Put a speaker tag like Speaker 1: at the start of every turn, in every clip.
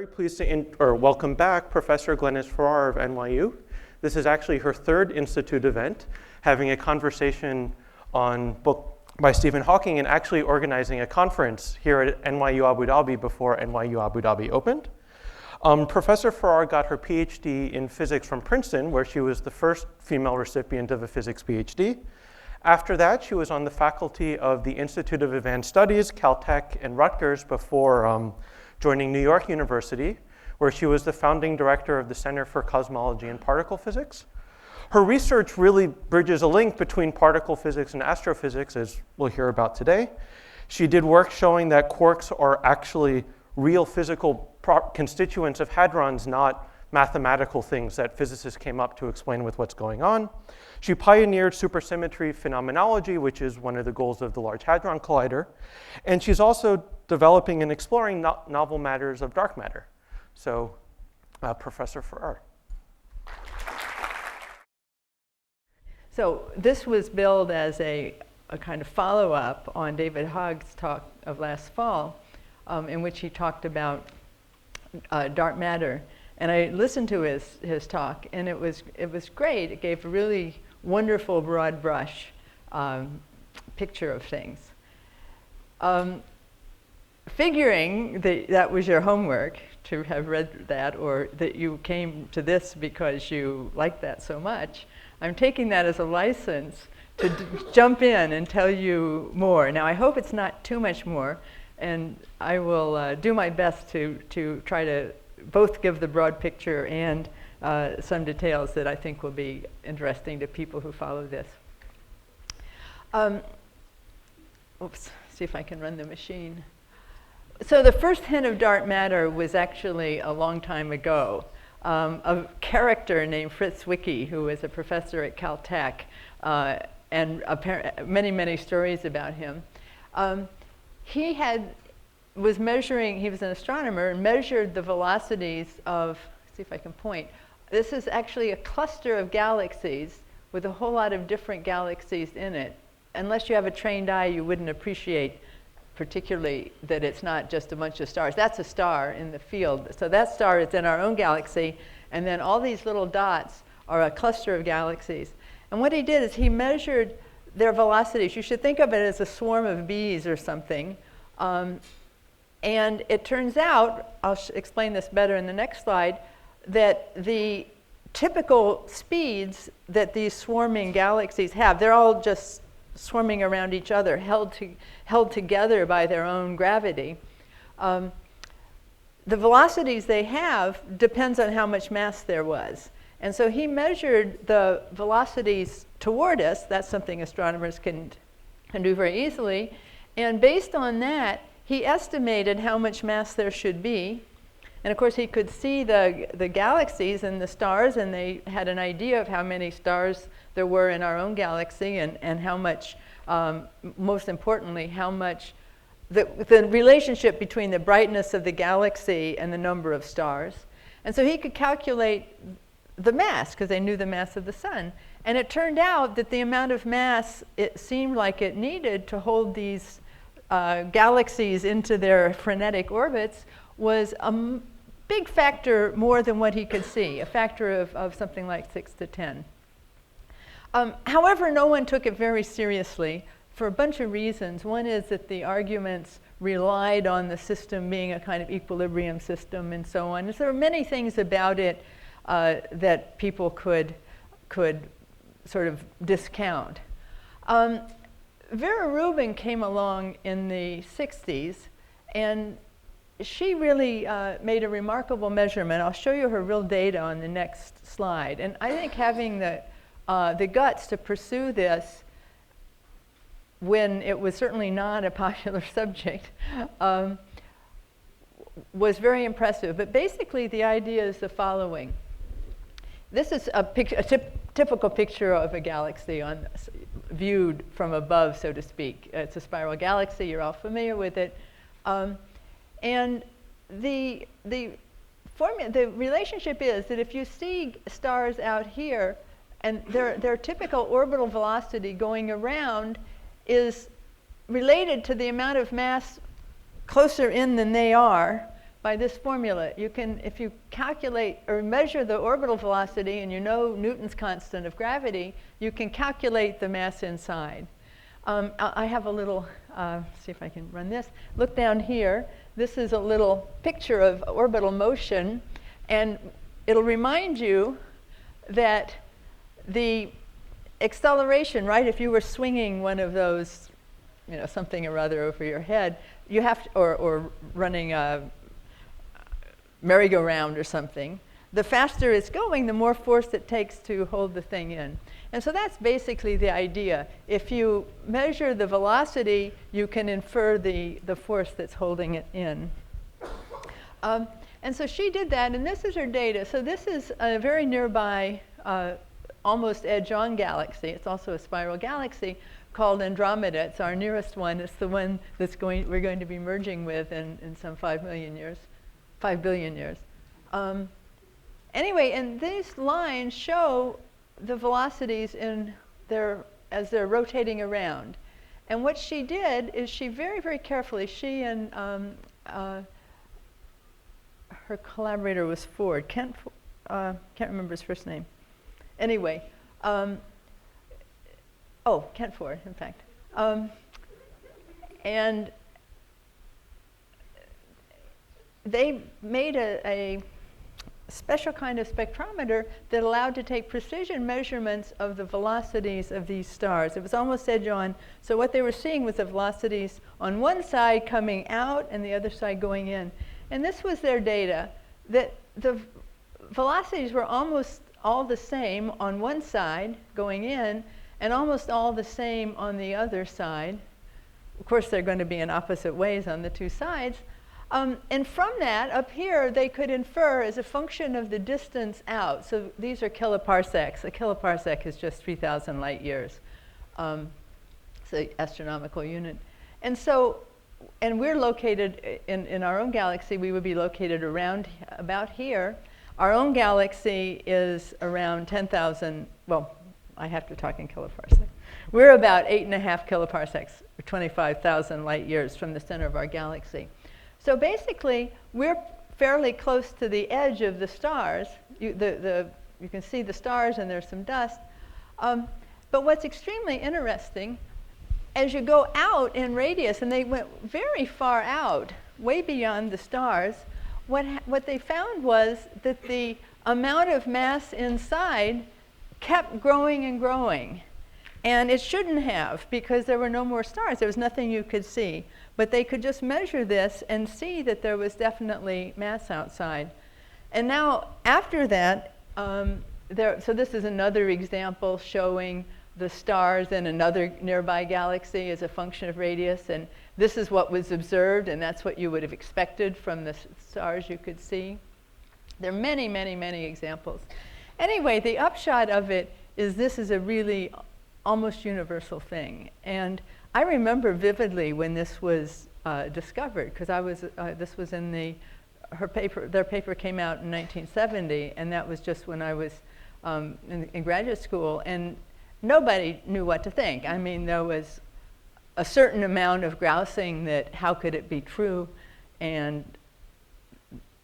Speaker 1: very pleased to welcome back Professor Glennys Farrar of NYU. This is actually her third Institute event, having a conversation on book by Stephen Hawking and actually organizing a conference here at NYU Abu Dhabi before NYU Abu Dhabi opened. Professor Farrar got her PhD in physics from Princeton, where she was the first female recipient of a physics PhD. After that, she was on the faculty of the Institute of Advanced Studies, Caltech, and Rutgers before joining New York University, where she was the founding director of the Center for Cosmology and Particle Physics. Her research really bridges a link between particle physics and astrophysics, as we'll hear about today. She did work showing that quarks are actually real physical constituents of hadrons, not mathematical things that physicists came up to explain with what's going on. She pioneered supersymmetry phenomenology, which is one of the goals of the Large Hadron Collider. And she's also developing and exploring novel matters of dark matter. So, Professor Farrar.
Speaker 2: So this was billed as a kind of follow-up on David Hogg's talk of last fall, in which he talked about dark matter. And I listened to his talk, and it was great. It gave a really wonderful broad brush picture of things. Figuring that was your homework to have read that, or that you came to this because you liked that so much, I'm taking that as a license to jump in and tell you more. Now, I hope it's not too much more, and I will do my best to try to both give the broad picture and some details that I think will be interesting to people who follow this. Oops, see if I can run the machine. So the first hint of dark matter was actually a long time ago. A character named Fritz Zwicky, who was a professor at Caltech, and many, many stories about him. He was measuring, he was an astronomer, and measured the velocities of, see if I can point. This is actually a cluster of galaxies with a whole lot of different galaxies in it. Unless you have a trained eye, you wouldn't appreciate particularly that it's not just a bunch of stars. That's a star in the field. So that star is in our own galaxy, and then all these little dots are a cluster of galaxies. And what he did is he measured their velocities. You should think of it as a swarm of bees or something. And it turns out, I'll explain this better in the next slide, that the typical speeds that these swarming galaxies have, they're all just swarming around each other, held together by their own gravity. The velocities they have depends on how much mass there was. And so he measured the velocities toward us. That's something astronomers can do very easily. And based on that, he estimated how much mass there should be. And of course, he could see the galaxies and the stars, and they had an idea of how many stars there were in our own galaxy, and how much, most importantly, how much the relationship between the brightness of the galaxy and the number of stars. And so he could calculate the mass, because they knew the mass of the sun. And it turned out that the amount of mass it seemed like it needed to hold these galaxies into their frenetic orbits was a big factor more than what he could see, a factor of something like 6 to 10. However, no one took it very seriously for a bunch of reasons. One is that the arguments relied on the system being a kind of equilibrium system and so on. And so there were many things about it that people could sort of discount. Vera Rubin came along in the 60s, and she really made a remarkable measurement. I'll show you her real data on the next slide. And I think having the guts to pursue this when it was certainly not a popular subject was very impressive. But basically, the idea is the following. This is a typical picture of a galaxy viewed from above, so to speak. It's a spiral galaxy. You're all familiar with it. And the relationship is that if you see stars out here, and their typical orbital velocity going around is related to the amount of mass closer in than they are by this formula. You can, if you calculate or measure the orbital velocity and you know Newton's constant of gravity, you can calculate the mass inside. I have a little, see if I can run this. Look down here. This is a little picture of orbital motion, and it'll remind you that the acceleration, right, if you were swinging one of those, you know, something or other over your head, you have to, or running a merry-go-round or something, the faster it's going, the more force it takes to hold the thing in. And so that's basically the idea. If you measure the velocity, you can infer the force that's holding it in. And so she did that, and this is her data. So this is a very nearby, almost edge-on galaxy. It's also a spiral galaxy called Andromeda. It's our nearest one. It's the one that's we're going to be merging with in some 5 billion years. Anyway, and these lines show the velocities as they're rotating around. And what she did is she very, very carefully, she and her collaborator was Ford. Can't remember his first name. Anyway, Kent Ford, in fact. And they made a special kind of spectrometer that allowed to take precision measurements of the velocities of these stars. It was almost edge-on. So what they were seeing was the velocities on one side coming out and the other side going in. And this was their data, that the velocities were almost all the same on one side going in and almost all the same on the other side. Of course, they're going to be in opposite ways on the two sides. And from that, up here, they could infer as a function of the distance out. So these are kiloparsecs. A kiloparsec is just 3,000 light years. It's an astronomical unit. And so, and we're located in our own galaxy, we would be located around about here. Our own galaxy is around 10,000, well, I have to talk in kiloparsec. We're about 8.5 kiloparsecs, or 25,000 light years from the center of our galaxy. So basically, we're fairly close to the edge of the stars. You can see the stars and there's some dust. But what's extremely interesting, as you go out in radius, and they went very far out, way beyond the stars, what they found was that the amount of mass inside kept growing and growing. And it shouldn't have, because there were no more stars. There was nothing you could see. But they could just measure this and see that there was definitely mass outside. And now, after that, so this is another example showing the stars in another nearby galaxy as a function of radius. And this is what was observed, and that's what you would have expected from the stars you could see. There are many, many, many examples. Anyway, the upshot of it is this is a really almost universal thing. And I remember vividly when this was discovered, because this was in their paper came out in 1970, and that was just when I was in graduate school, and nobody knew what to think. I mean, there was a certain amount of grousing that how could it be true, and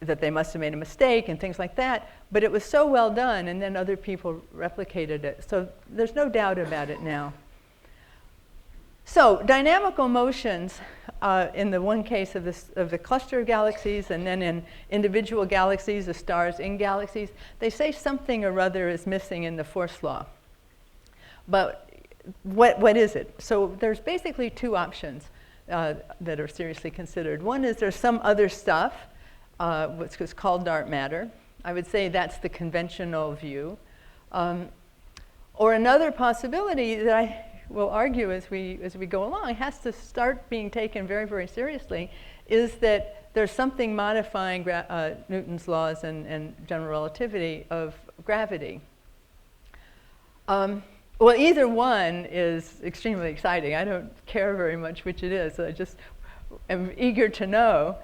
Speaker 2: that they must have made a mistake and things like that, but it was so well done, and then other people replicated it. So there's no doubt about it now. So dynamical motions in the one case of the cluster of galaxies, and then in individual galaxies, the stars in galaxies, they say something or other is missing in the force law. But what is it? So there's basically two options that are seriously considered. One is there's some other stuff, which is called dark matter. I would say that's the conventional view. Or another possibility that I will argue as we go along, has to start being taken very, very seriously, is that there's something modifying Newton's laws and general relativity of gravity. Well, either one is extremely exciting. I don't care very much which it is. I just am eager to know.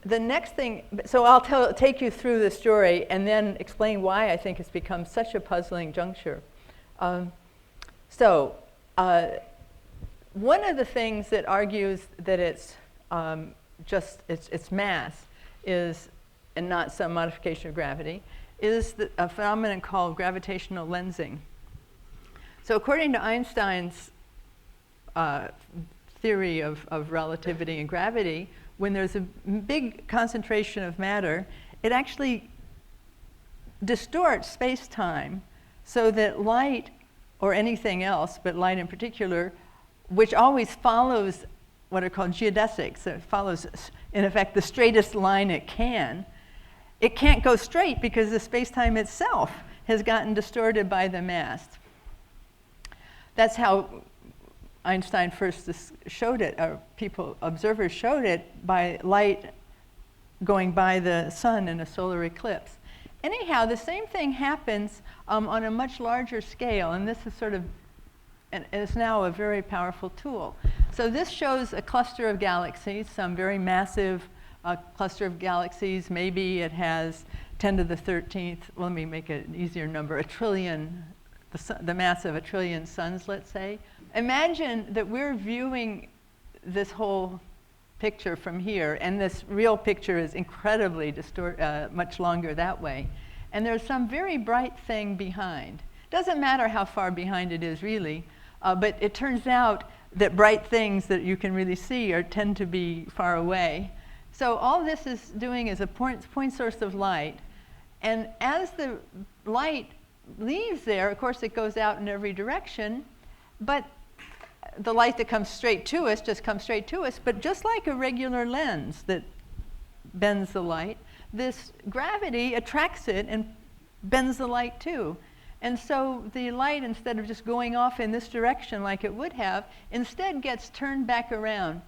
Speaker 2: The next thing, so I'll take you through the story and then explain why I think it's become such a puzzling juncture. One of the things that argues that it's just its mass is, and not some modification of gravity, is a phenomenon called gravitational lensing. So according to Einstein's theory of relativity and gravity, when there's a big concentration of matter, it actually distorts space-time so that light, or anything else, but light in particular, which always follows what are called geodesics, so it follows, in effect, the straightest line it can't go straight because the space-time itself has gotten distorted by the mass. That's how Einstein first showed it, or observers showed it by light going by the sun in a solar eclipse. Anyhow, the same thing happens on a much larger scale, and this is and is now a very powerful tool. So this shows a cluster of galaxies, some very massive cluster of galaxies. Maybe it has 10 to the 13th, well, let me make it an easier number, a trillion, the mass of a trillion suns, let's say. Imagine that we're viewing this whole picture from here, and this real picture is incredibly much longer that way. And there's some very bright thing behind. Doesn't matter how far behind it is really, but it turns out that bright things that you can really see tend to be far away. So all this is doing is a point source of light. And as the light leaves there, of course it goes out in every direction, but the light that comes straight to us just comes straight to us. But just like a regular lens that bends the light, this gravity attracts it and bends the light too. And so the light, instead of just going off in this direction like it would have, instead gets turned back around.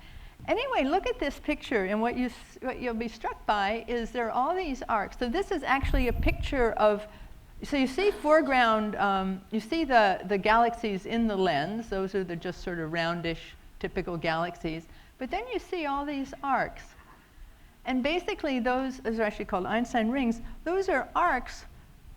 Speaker 2: Anyway, look at this picture, and what you'll be struck by is there are all these arcs. So this is actually a picture of, so you see foreground, you see the galaxies in the lens. Those are the just sort of roundish, typical galaxies. But then you see all these arcs. And basically those are actually called Einstein rings. Those are arcs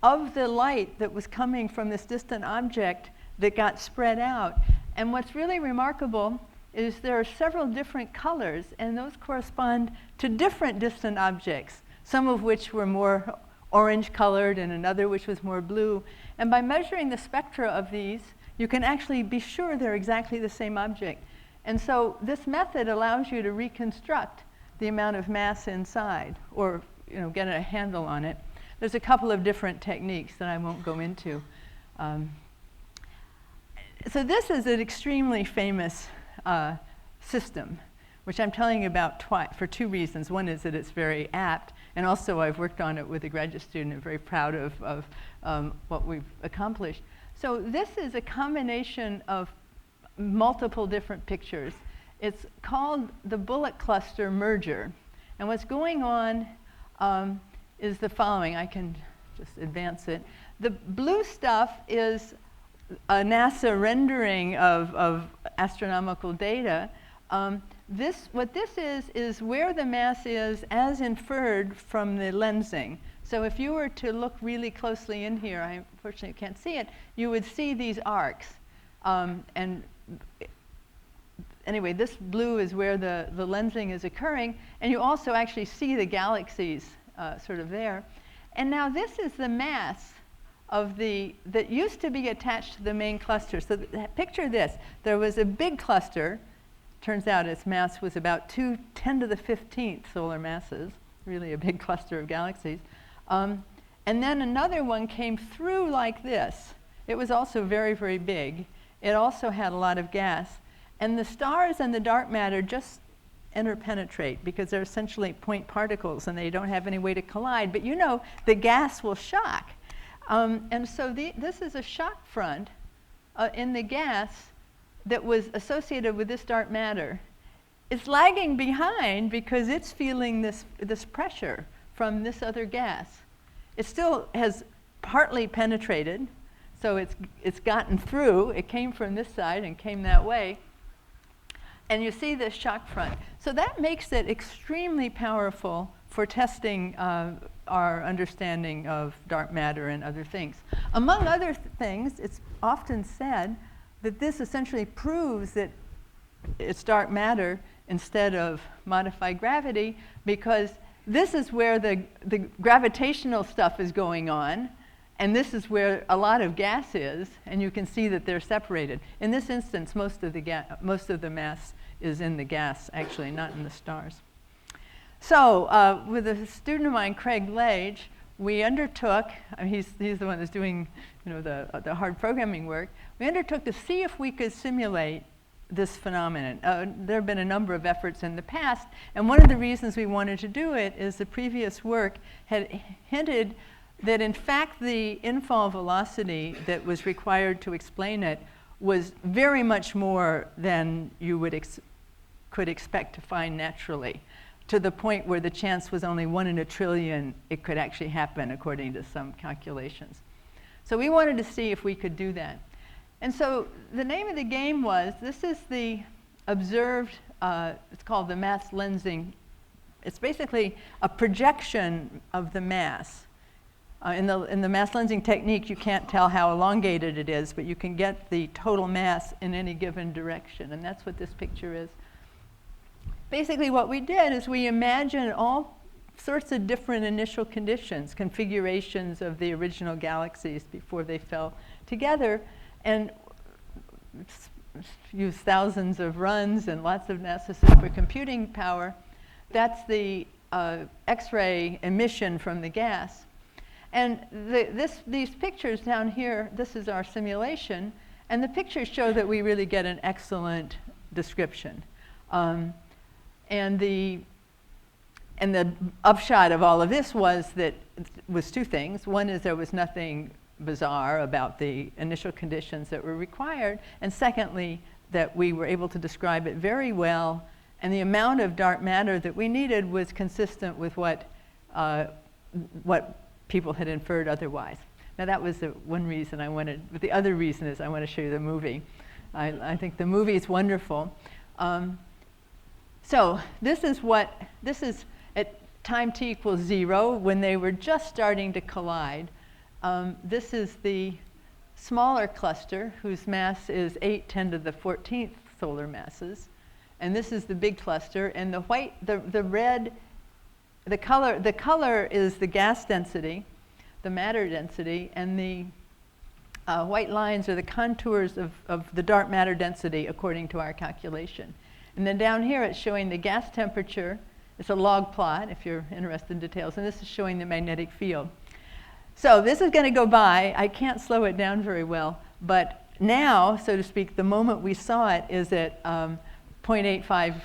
Speaker 2: of the light that was coming from this distant object that got spread out. And what's really remarkable is there are several different colors, and those correspond to different distant objects, some of which were more orange colored and another which was more blue. And by measuring the spectra of these, you can actually be sure they're exactly the same object. And so this method allows you to reconstruct the amount of mass inside, or get a handle on it. There's a couple of different techniques that I won't go into. So this is an extremely famous system, which I'm telling you about for two reasons. One is that it's very apt, and also I've worked on it with a graduate student and very proud of what we've accomplished. So this is a combination of multiple different pictures. It's called the bullet cluster merger. And what's going on is the following. I can just advance it. The blue stuff is a NASA rendering of astronomical data. What this is where the mass is as inferred from the lensing. So if you were to look really closely in here, I unfortunately can't see it, you would see these arcs. And anyway, this blue is where the lensing is occurring, and you also actually see the galaxies sort of there. And now this is the mass that used to be attached to the main cluster. So picture this. There was a big cluster. Turns out its mass was about 10 to the 15th solar masses, really a big cluster of galaxies. And then another one came through like this. It was also very, very big. It also had a lot of gas. And the stars and the dark matter just interpenetrate because they're essentially point particles and they don't have any way to collide. But the gas will shock. And so this is a shock front in the gas that was associated with this dark matter. It's lagging behind because it's feeling this pressure from this other gas. It still has partly penetrated, so it's gotten through. It came from this side and came that way. And you see this shock front. So that makes it extremely powerful for testing our understanding of dark matter and other things. Among other things, it's often said that this essentially proves that it's dark matter instead of modified gravity, because this is where the gravitational stuff is going on, and this is where a lot of gas is, and you can see that they're separated. In this instance, most of the mass is in the gas, actually, not in the stars. So with a student of mine, Craig Lage, we undertook, he's the one that's doing the hard programming work, we undertook to see if we could simulate this phenomenon. There have been a number of efforts in the past, and one of the reasons we wanted to do it is the previous work had hinted that in fact the infall velocity that was required to explain it was very much more than you could expect to find naturally, to the point where the chance was only 1 in a trillion it could actually happen according to some calculations. So we wanted to see if we could do that. And so the name of the game was, this is the observed, it's called the mass lensing. It's basically a projection of the mass. In the mass lensing technique, you can't tell how elongated it is, but you can get the total mass in any given direction, and that's what this picture is. Basically what we did is we imagined all sorts of different initial conditions, configurations of the original galaxies before they fell together, and use thousands of runs and lots of NASA supercomputing power. That's the X-ray emission from the gas. And these pictures down here, this is our simulation, and the pictures show that we really get an excellent description. And the upshot of all of this was two things. One is there was nothing bizarre about the initial conditions that were required, and secondly, that we were able to describe it very well, and the amount of dark matter that we needed was consistent with what people had inferred otherwise. Now that was the one reason I wanted, but the other reason is I want to show you the movie. I think the movie is wonderful. So this is at time t equals 0 when they were just starting to collide. This is the smaller cluster whose mass is 8 × 10⁻⁴ solar masses. And this is the big cluster, and the white, the red, the color is the gas density, the matter density, and the white lines are the contours of the dark matter density according to our calculation. And then down here it's showing the gas temperature. It's a log plot if you're interested in details, and this is showing the magnetic field. So this is going to go by. I can't slow it down very well, but now, so to speak, the moment we saw it is at 0.85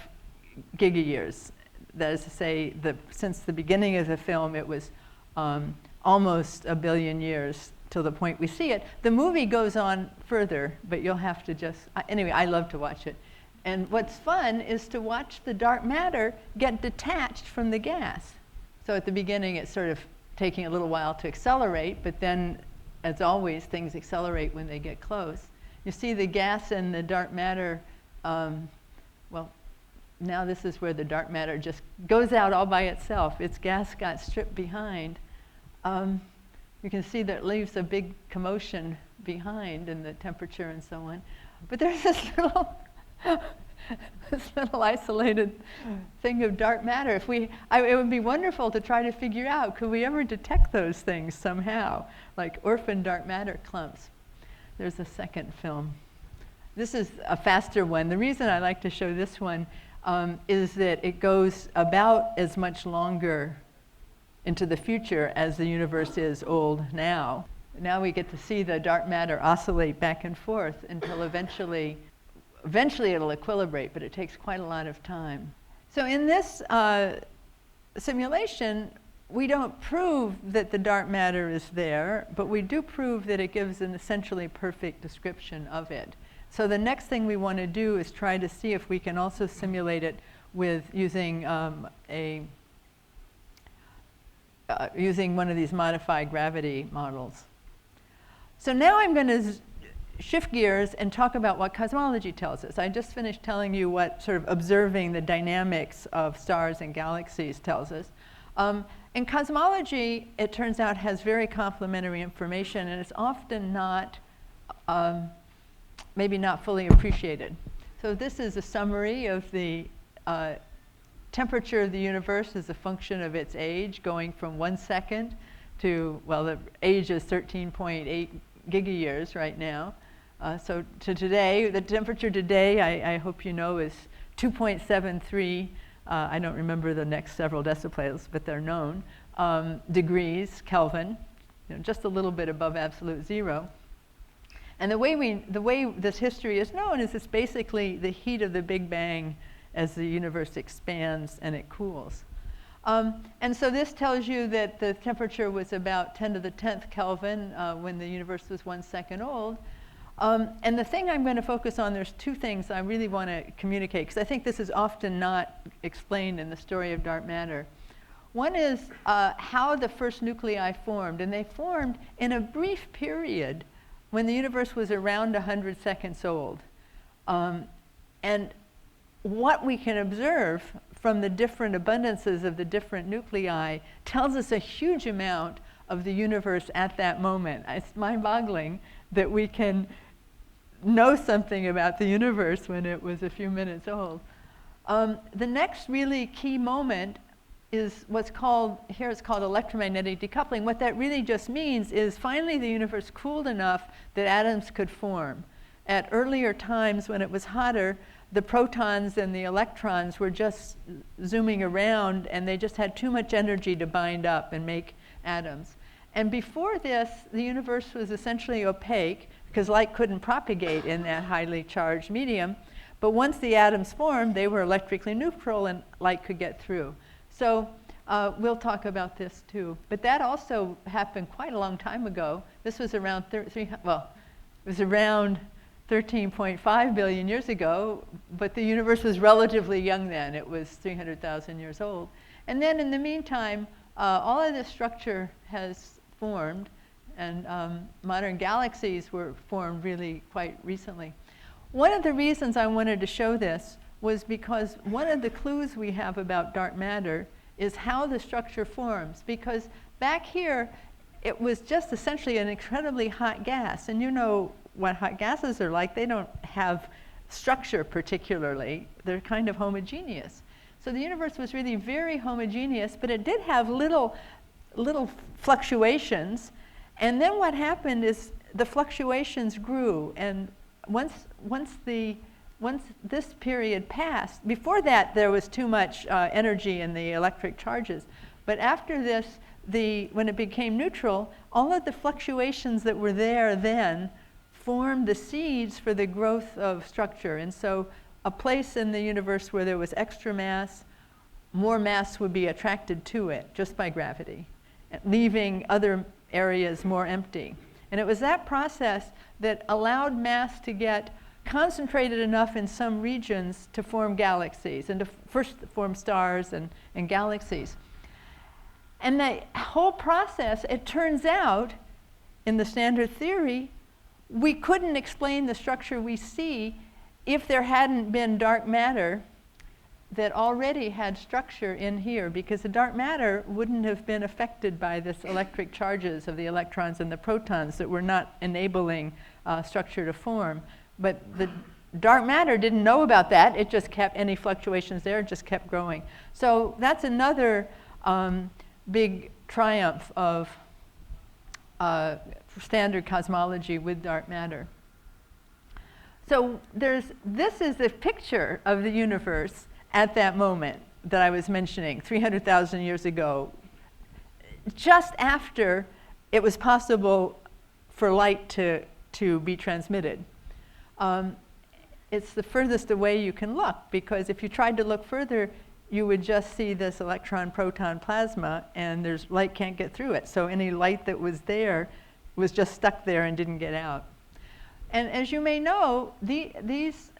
Speaker 2: gigayears. That is to say, since the beginning of the film, it was almost a billion years till the point we see it. The movie goes on further, but you'll have to just, anyway, I love to watch it. And what's fun is to watch the dark matter get detached from the gas. So at the beginning, it's sort of taking a little while to accelerate, but then, as always, things accelerate when they get close. You see the gas and the dark matter, well, now this is where the dark matter just goes out all by itself. Its gas got stripped behind. You can see that it leaves a big commotion behind in the temperature and so on. But there's this little isolated thing of dark matter. It would be wonderful to try to figure out, could we ever detect those things somehow, like orphan dark matter clumps? There's a second film. This is a faster one. The reason I like to show this one is that it goes about as much longer into the future as the universe is old now. Now we get to see the dark matter oscillate back and forth until eventually it'll equilibrate, but it takes quite a lot of time. So in this simulation, we don't prove that the dark matter is there, but we do prove that it gives an essentially perfect description of it. So the next thing we want to do is try to see if we can also simulate it with using using one of these modified gravity models. So now I'm going to shift gears and talk about what cosmology tells us. I just finished telling you what sort of observing the dynamics of stars and galaxies tells us. And cosmology, it turns out, has very complementary information, and it's often not, maybe not fully appreciated. So this is a summary of the temperature of the universe is a function of its age, going from 1 second to, well, the age is 13.8 gigayears right now. So to today, the temperature today, I hope you know, is 2.73, I don't remember the next several decibels, but they're known, degrees Kelvin, just a little bit above absolute zero. And the way this history is known is it's basically the heat of the Big Bang as the universe expands and it cools. And so this tells you that the temperature was about 10 to the 10th Kelvin when the universe was 1 second old. And the thing I'm going to focus on, there's two things I really want to communicate, because I think this is often not explained in the story of dark matter. One is how the first nuclei formed, and they formed in a brief period when the universe was around 100 seconds old. And what we can observe from the different abundances of the different nuclei tells us a huge amount of the universe at that moment. It's mind-boggling that we can know something about the universe when it was a few minutes old. The next really key moment is what's called, here it's called electromagnetic decoupling. What that really just means is finally the universe cooled enough that atoms could form. At earlier times when it was hotter, the protons and the electrons were just zooming around and they just had too much energy to bind up and make atoms. And before this, the universe was essentially opaque because light couldn't propagate in that highly charged medium. But once the atoms formed, they were electrically neutral and light could get through. So we'll talk about this too. But that also happened quite a long time ago. This was around, it was around 13.5 billion years ago, but the universe was relatively young then. It was 300,000 years old. And then in the meantime, all of this structure has formed, and modern galaxies were formed really quite recently. One of the reasons I wanted to show this was because one of the clues we have about dark matter is how the structure forms. Because back here, it was just essentially an incredibly hot gas. And you know what hot gases are like. They don't have structure particularly. They're kind of homogeneous. So the universe was really very homogeneous, but it did have little fluctuations. And then what happened is the fluctuations grew. And once this period passed, before that there was too much energy in the electric charges. But after this, when it became neutral, all of the fluctuations that were there then formed the seeds for the growth of structure. And so a place in the universe where there was extra mass, more mass would be attracted to it just by gravity, leaving other areas more empty. And it was that process that allowed mass to get concentrated enough in some regions to form galaxies and to first form stars and galaxies. And the whole process, it turns out, in the standard theory, we couldn't explain the structure we see if there hadn't been dark matter that already had structure in here, because the dark matter wouldn't have been affected by this electric charges of the electrons and the protons that were not enabling structure to form. But the dark matter didn't know about that. It just kept, any fluctuations there just kept growing. So that's another big triumph of standard cosmology with dark matter. So this is a picture of the universe at that moment that I was mentioning, 300,000 years ago, just after it was possible for light to be transmitted. It's the furthest away you can look, because if you tried to look further, you would just see this electron-proton plasma, and light can't get through it. So any light that was there was just stuck there and didn't get out. And as you may know, these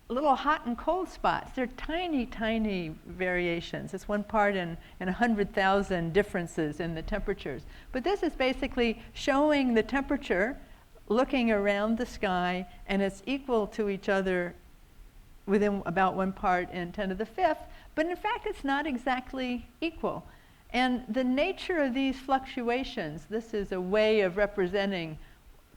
Speaker 2: little hot and cold spots, they're tiny, tiny variations. It's 1 part in 100,000 differences in the temperatures. But this is basically showing the temperature looking around the sky, and it's equal to each other within about 1 part in 10 to the 5th. But in fact, it's not exactly equal. And the nature of these fluctuations, this is a way of representing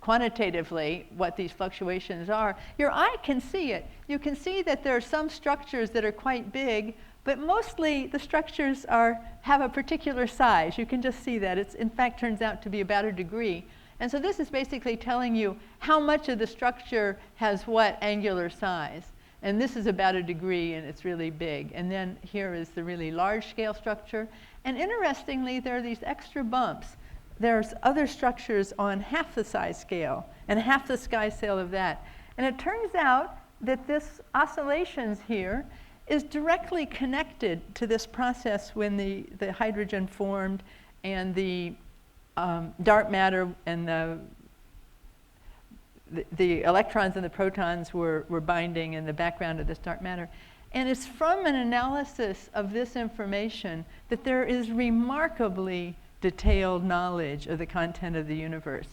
Speaker 2: quantitatively what these fluctuations are, your eye can see it. You can see that there are some structures that are quite big, but mostly the structures have a particular size. You can just see that. It, in fact, turns out to be about a degree. And so this is basically telling you how much of the structure has what angular size. And this is about a degree, and it's really big. And then here is the really large-scale structure. And interestingly, there are these extra bumps. There's other structures on half the size scale and half the size scale of that. And it turns out that this oscillations here is directly connected to this process when the hydrogen formed and the dark matter and the electrons and the protons were binding in the background of this dark matter. And it's from an analysis of this information that there is remarkably detailed knowledge of the content of the universe.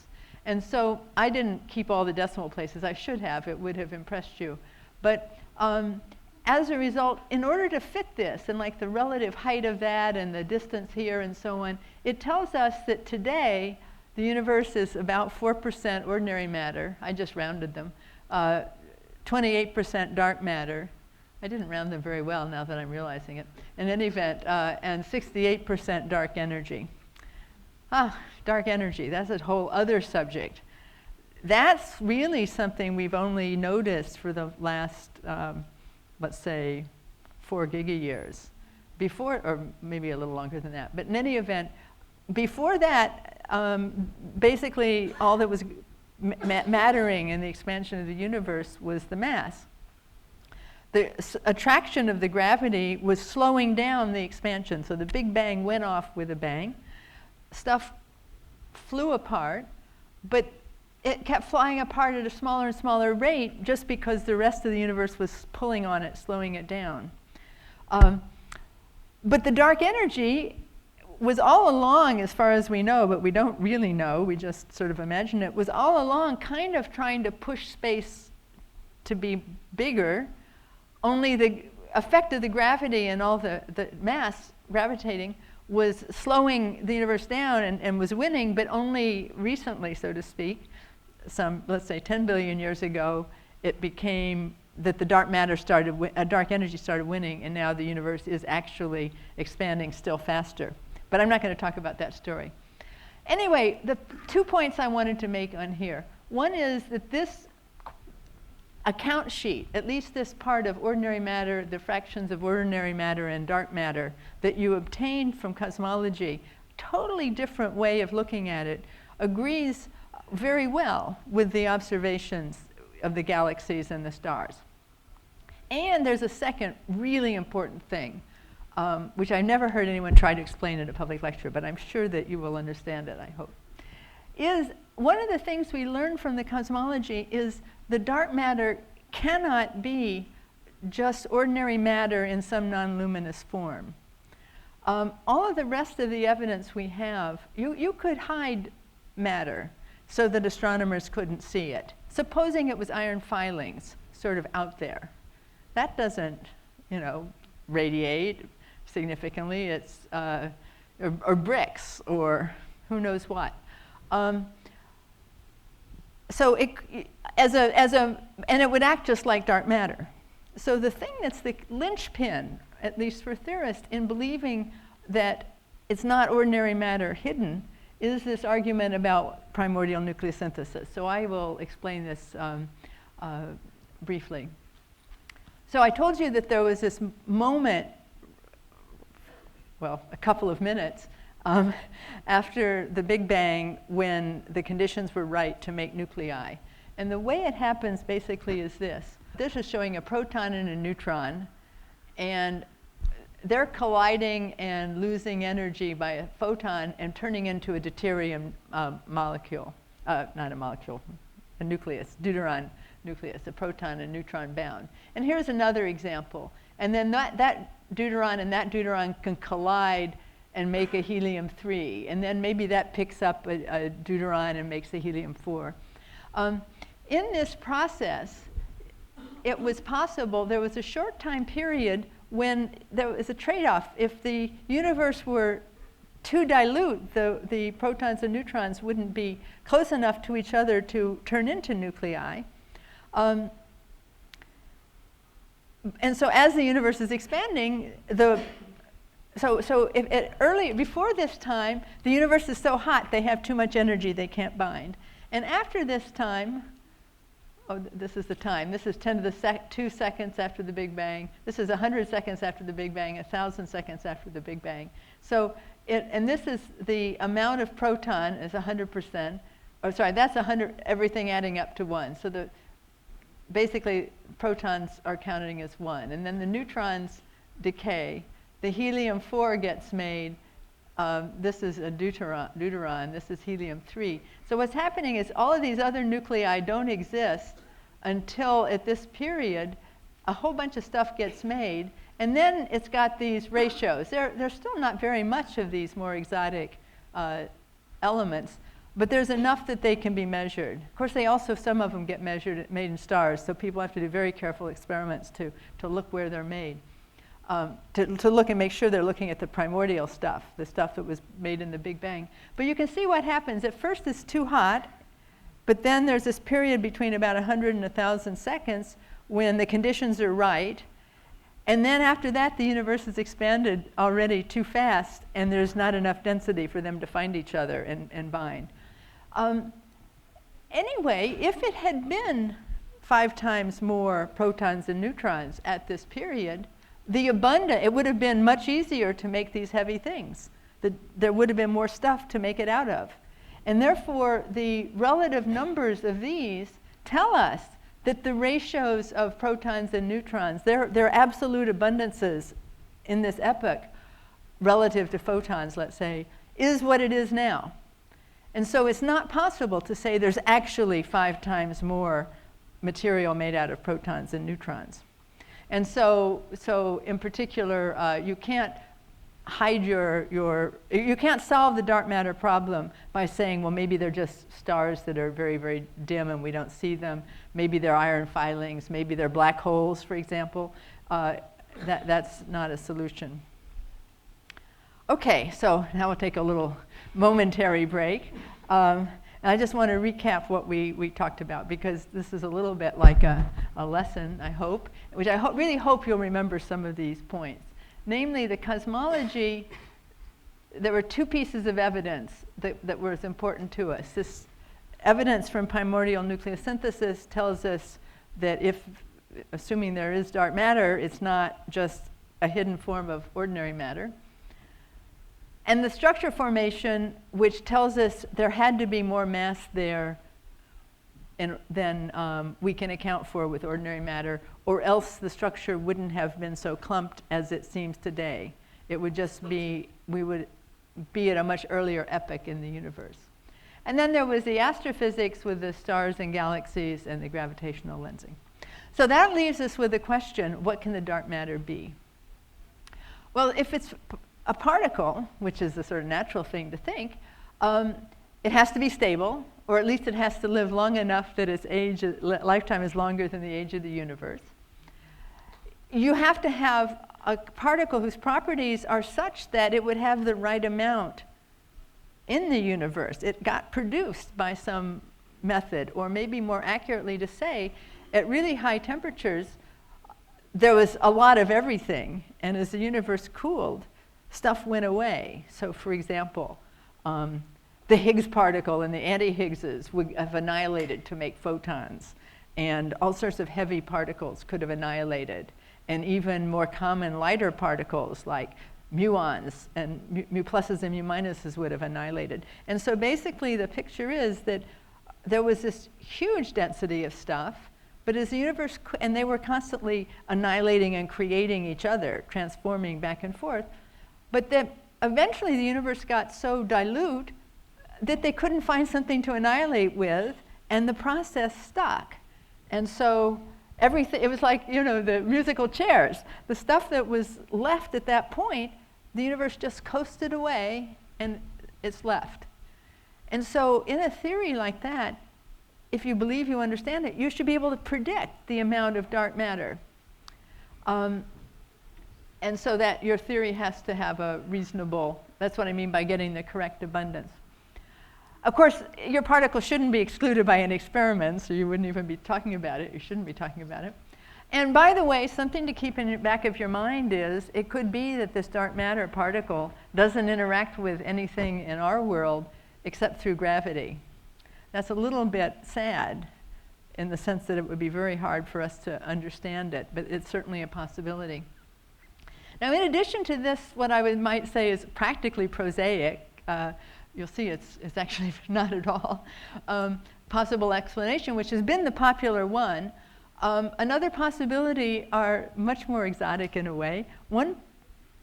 Speaker 2: And so I didn't keep all the decimal places. I should have. It would have impressed you. But as a result, in order to fit this, and like the relative height of that and the distance here and so on, it tells us that today the universe is about 4% ordinary matter. I just rounded them. 28% dark matter. I didn't round them very well now that I'm realizing it. In any event, and 68% dark energy. Dark energy, that's a whole other subject. That's really something we've only noticed for the last, let's say, 4 gigayears. Before, or maybe a little longer than that. But in any event, before that, basically all that was mattering in the expansion of the universe was the mass. The attraction of the gravity was slowing down the expansion. So the Big Bang went off with a bang. Stuff flew apart, but it kept flying apart at a smaller and smaller rate just because the rest of the universe was pulling on it, slowing it down. But the dark energy was all along, as far as we know, but we don't really know, we just sort of imagine it, was all along kind of trying to push space to be bigger, only the effect of the gravity and all the mass gravitating was slowing the universe down and was winning, but only recently, so to speak, some, let's say 10 billion years ago, it became that the dark matter dark energy started winning, and now the universe is actually expanding still faster. But I'm not going to talk about that story. Anyway, the 2 points I wanted to make on here. One is that this account sheet, at least this part of ordinary matter, the fractions of ordinary matter and dark matter that you obtained from cosmology, totally different way of looking at it, agrees very well with the observations of the galaxies and the stars. And there's a second really important thing, which I never heard anyone try to explain at a public lecture, but I'm sure that you will understand it, I hope, is one of the things we learned from the cosmology is the dark matter cannot be just ordinary matter in some non-luminous form. All of the rest of the evidence we have, you could hide matter so that astronomers couldn't see it. Supposing it was iron filings sort of out there. That doesn't, radiate significantly. It's, or bricks, or who knows what. So and it would act just like dark matter. So the thing that's the linchpin, at least for theorists, in believing that it's not ordinary matter hidden, is this argument about primordial nucleosynthesis. So I will explain this briefly. So I told you that there was this moment, well, a couple of minutes, after the Big Bang when the conditions were right to make nuclei. And the way it happens basically is this. This is showing a proton and a neutron, and they're colliding and losing energy by a photon and turning into a deuterium molecule, not a molecule, a nucleus, deuteron nucleus, a proton and neutron bound. And here's another example. And then that deuteron and that deuteron can collide and make a helium-3. And then maybe that picks up a deuteron and makes a helium-4. In this process, it was possible, there was a short time period when there was a trade-off. If the universe were too dilute, the protons and neutrons wouldn't be close enough to each other to turn into nuclei. And so as the universe is expanding, before this time, the universe is so hot they have too much energy they can't bind. And after this time, this is the time. This is 10 to the 2 seconds after the Big Bang. This is 100 seconds after the Big Bang, 1,000 seconds after the Big Bang. So, and this is the amount of proton is 100%. Oh, sorry, that's 100, everything adding up to 1. So basically, protons are counting as 1. And then the neutrons decay. The helium-4 gets made. This is a deuteron. This is helium-3. So what's happening is all of these other nuclei don't exist until at this period, a whole bunch of stuff gets made. And then it's got these ratios. There's still not very much of these more exotic elements, but there's enough that they can be measured. Of course, some of them get made in stars, so people have to do very careful experiments to look where they're made. To look and make sure they're looking at the primordial stuff, the stuff that was made in the Big Bang. But you can see what happens. At first it's too hot, but then there's this period between about 100 and 1,000 seconds when the conditions are right. And then after that, the universe has expanded already too fast, and there's not enough density for them to find each other and bind. Anyway, if it had been 5 times more protons and neutrons at this period, it would have been much easier to make these heavy things. There would have been more stuff to make it out of. And therefore, the relative numbers of these tell us that the ratios of protons and neutrons, their absolute abundances in this epoch, relative to photons, let's say, is what it is now. And so it's not possible to say there's actually 5 times more material made out of protons and neutrons. And so in particular, you can't hide you can't solve the dark matter problem by saying, well, maybe they're just stars that are very, very dim and we don't see them. Maybe they're iron filings. Maybe they're black holes, for example. That's not a solution. Okay, so now we'll take a little momentary break. And I just want to recap what we talked about, because this is a little bit like a lesson, I hope, which I really hope you'll remember some of these points. Namely, the cosmology, there were 2 pieces of evidence that were important to us. This evidence from primordial nucleosynthesis tells us that assuming there is dark matter, it's not just a hidden form of ordinary matter. And the structure formation, which tells us there had to be more mass there than we can account for with ordinary matter, or else the structure wouldn't have been so clumped as it seems today. It would just be, we would be at a much earlier epoch in the universe. And then there was the astrophysics with the stars and galaxies and the gravitational lensing. So that leaves us with the question, what can the dark matter be? Well, if it's a particle, which is the sort of natural thing to think, it has to be stable, or at least it has to live long enough that its lifetime is longer than the age of the universe. You have to have a particle whose properties are such that it would have the right amount in the universe. It got produced by some method, or maybe more accurately to say, at really high temperatures, there was a lot of everything, and as the universe cooled, stuff went away. So for example, the Higgs particle and the anti-Higgses would have annihilated to make photons, and all sorts of heavy particles could have annihilated, and even more common lighter particles like muons and mu pluses and mu minuses would have annihilated. And so basically the picture is that there was this huge density of stuff, but as the universe, and they were constantly annihilating and creating each other, transforming back and forth, but then eventually the universe got so dilute that they couldn't find something to annihilate with, and the process stuck. And so everything, it was like, the musical chairs. The stuff that was left at that point, the universe just coasted away and it's left. And so in a theory like that, if you believe you understand it, you should be able to predict the amount of dark matter. And so that your theory has to have a reasonable That's what I mean by getting the correct abundance. Of course, your particle shouldn't be excluded by an experiment, so you wouldn't even be talking about it. You shouldn't be talking about it. And by the way, something to keep in the back of your mind is it could be that this dark matter particle doesn't interact with anything in our world except through gravity. That's a little bit sad in the sense that it would be very hard for us to understand it, but it's certainly a possibility. Now, in addition to this, what I might say is practically prosaic, you'll see it's actually not at all, possible explanation, which has been the popular one. Another possibility are much more exotic in a way. One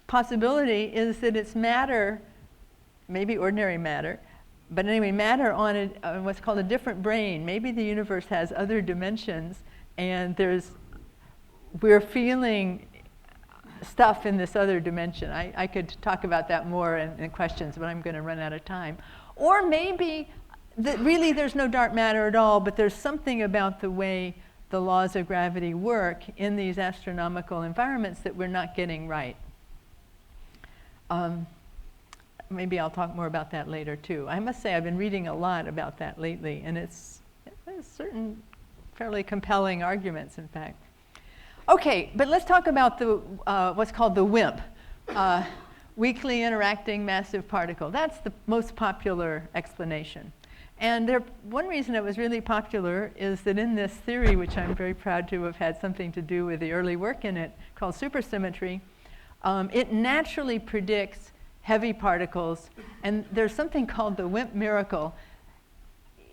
Speaker 2: possibility is that it's matter, maybe ordinary matter, but anyway, matter on what's called a different brane. Maybe the universe has other dimensions, and we're feeling stuff in this other dimension. I could talk about that more in questions, but I'm going to run out of time. Or maybe that really there's no dark matter at all, but there's something about the way the laws of gravity work in these astronomical environments that we're not getting right. Maybe I'll talk more about that later too. I must say I've been reading a lot about that lately, and there's certain fairly compelling arguments, in fact. Okay, but let's talk about the what's called the WIMP, weakly interacting massive particle. That's the most popular explanation. And one reason it was really popular is that in this theory, which I'm very proud to have had something to do with the early work in it, called supersymmetry, it naturally predicts heavy particles, and there's something called the WIMP miracle.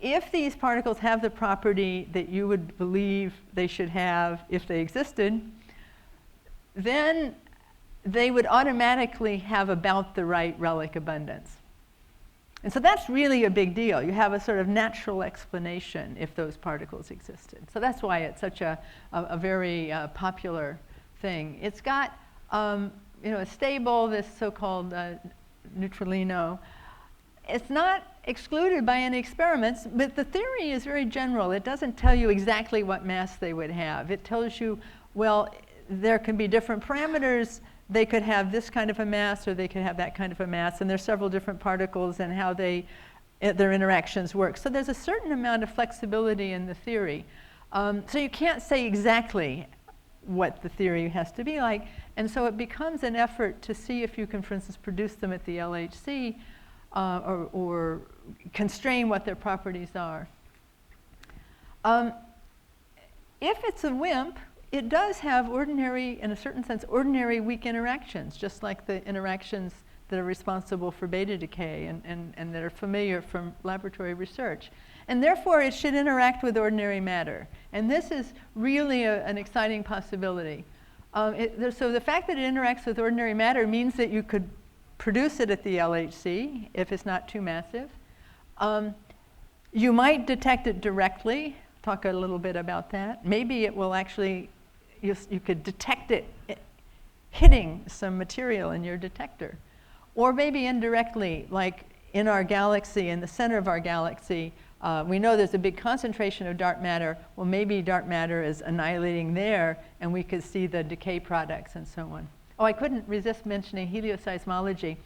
Speaker 2: If these particles have the property that you would believe they should have if they existed, then they would automatically have about the right relic abundance. And so that's really a big deal. You have a sort of natural explanation if those particles existed. So that's why it's such a very popular thing. It's got a stable, this so-called neutralino. It's not excluded by any experiments, but the theory is very general. It doesn't tell you exactly what mass they would have. It tells you, well, there can be different parameters. They could have this kind of a mass, or they could have that kind of a mass, and there's several different particles and how their interactions work. So there's a certain amount of flexibility in the theory. So you can't say exactly what the theory has to be like, and so it becomes an effort to see if you can, for instance, produce them at the LHC or constrain what their properties are. If it's a WIMP, it does have ordinary, in a certain sense, ordinary weak interactions, just like the interactions that are responsible for beta decay and that are familiar from laboratory research. And therefore, it should interact with ordinary matter. And this is really an exciting possibility. So the fact that it interacts with ordinary matter means that you could produce it at the LHC if it's not too massive. You might detect it directly. Talk a little bit about that. Maybe it will actually, you could detect it hitting some material in your detector. Or maybe indirectly, like in our galaxy, in the center of our galaxy, we know there's a big concentration of dark matter. Well, maybe dark matter is annihilating there, and we could see the decay products and so on. Oh, I couldn't resist mentioning helioseismology,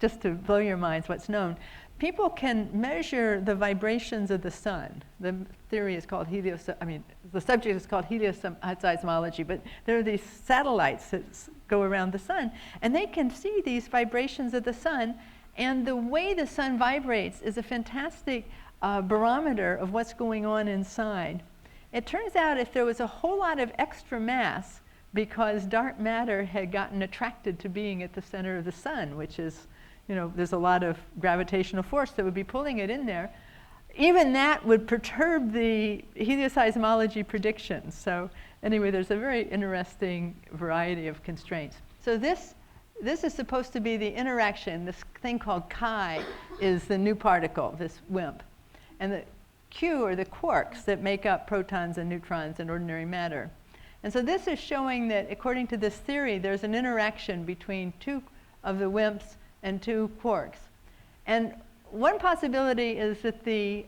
Speaker 2: just to blow your minds what's known. People can measure the vibrations of the sun. The theory is called the subject is called helioseismology, but there are these satellites that go around the sun, and they can see these vibrations of the sun, and the way the sun vibrates is a fantastic barometer of what's going on inside. It turns out if there was a whole lot of extra mass because dark matter had gotten attracted to being at the center of the sun, which is, there's a lot of gravitational force that would be pulling it in there, even that would perturb the helioseismology predictions. So anyway, there's a very interesting variety of constraints. So this is supposed to be the interaction. This thing called chi is the new particle, this WIMP. And the Q are the quarks that make up protons and neutrons in ordinary matter. And so this is showing that, according to this theory, there's an interaction between two of the WIMPs and two quarks. And one possibility is that the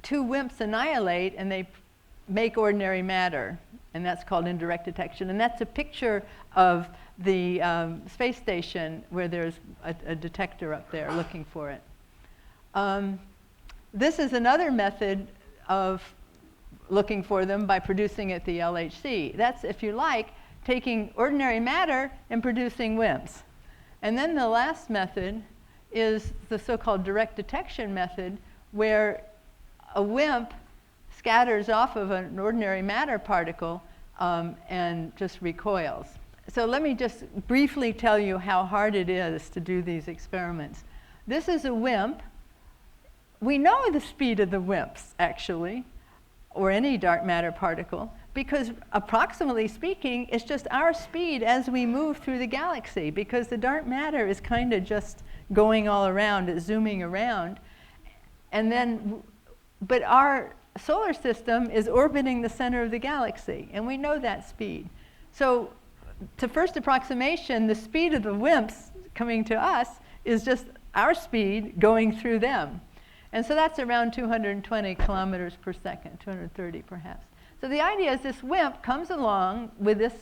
Speaker 2: two WIMPs annihilate and they make ordinary matter. And that's called indirect detection. And that's a picture of the space station where there's a detector up there looking for it. This is another method of looking for them by producing at the LHC. That's, if you like, taking ordinary matter and producing WIMPs. And then the last method is the so-called direct detection method, where a WIMP scatters off of an ordinary matter particle and just recoils. So let me just briefly tell you how hard it is to do these experiments. This is a WIMP. We know the speed of the WIMPs, actually, or any dark matter particle, because approximately speaking, it's just our speed as we move through the galaxy, because the dark matter is kind of just going all around, it's zooming around. And then, but our solar system is orbiting the center of the galaxy, and we know that speed. So to first approximation, the speed of the WIMPs coming to us is just our speed going through them. And so that's around 220 kilometers per second, 230 perhaps. So the idea is this WIMP comes along with this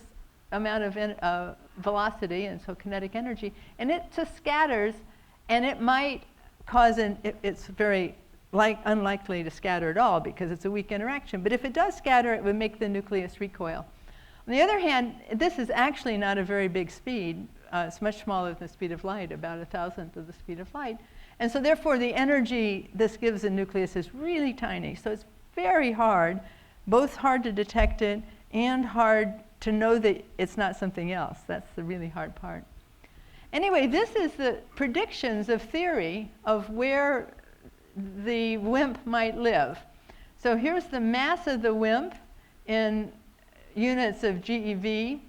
Speaker 2: amount of velocity, and so kinetic energy, and it just scatters, and it might cause it's very unlikely to scatter at all because it's a weak interaction. But if it does scatter, it would make the nucleus recoil. On the other hand, this is actually not a very big speed. It's much smaller than the speed of light, about 1,000th of the speed of light. And so therefore, the energy this gives the nucleus is really tiny. So it's very hard, both hard to detect it and hard to know that it's not something else. That's the really hard part. Anyway, this is the predictions of theory of where the WIMP might live. So here's the mass of the WIMP in units of GeV.